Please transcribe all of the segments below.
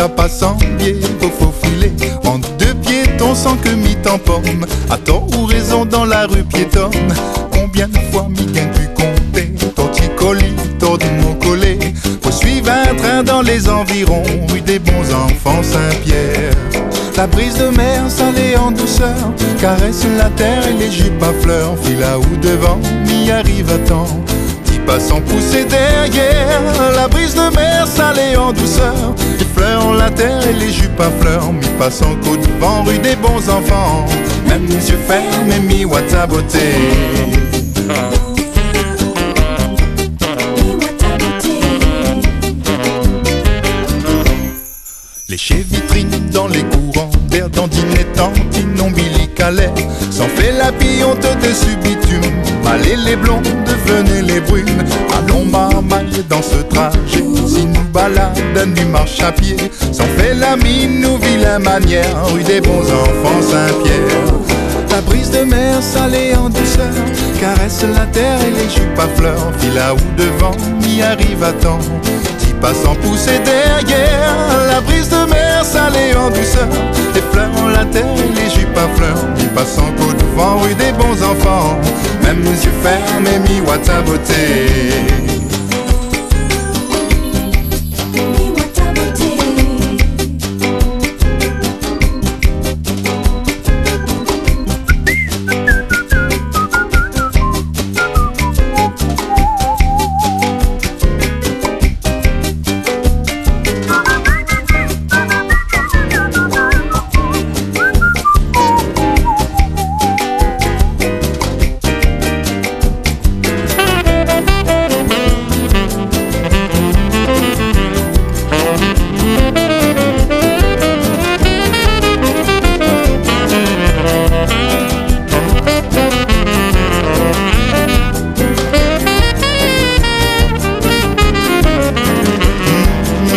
t'as pas sans biais, faut faufiler entre deux piétons sans que m'y en pomme. À tort ou raison dans la rue piétonne, combien de fois m'y gagne pu compter? Torticolis, tord de mon collet, faut suivre un train dans les environs, rue des bons enfants Saint-Pierre. La brise de mer salée en douceur caresse la terre et les jupes à fleurs. File là ou devant, m'y arrive à temps, 10 pas sans pousser derrière. La brise de mer salée en douceur effleure la terre et les jupes à fleurs. Mi passe en côte devant, rue des bons enfants, même les yeux fermés, mi voit ta beauté. Lécher vitrine dans les courants d'air, dandiner tantine ombilicalaire, sans fait la billonte dessus bitume, malais les blondes devenaient les brunes. Allons marmaille dans ce trajet, si nous balade, nous marche à pied, sans fait la mine, nous vilain manière, rue des bons enfants Saint-Pierre. La brise de mer salée en douceur caresse la terre et les jupes à fleurs. File là ou devant, m'y arrive à temps, 10 pas sans pousser derrière. La brise de mer salée en douceur effleure la terre et les jupes à fleurs. Mi passe en côte devant, rue des bons enfants, même les yeux fermés, mi voit ta beauté.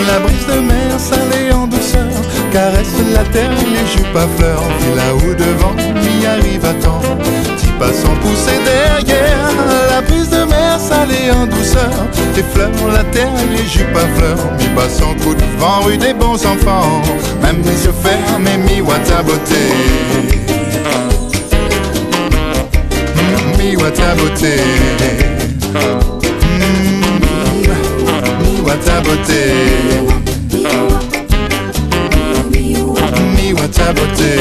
La brise de mer salée en douceur caresse la terre et les jupes à fleurs. File là ou devant, m'y arrive à temps, 10 pas sans pousser derrière. La brise de mer salée en douceur effleure la terre et les jupes à fleurs. Mi passe en coup de vent, rue des bons enfants, même les yeux fermés, mi voit ta beauté. Mi voit ta beauté. Mi voit ta beauté. Mi voit ta beauté.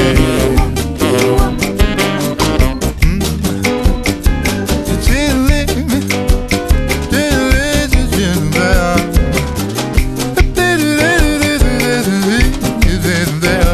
There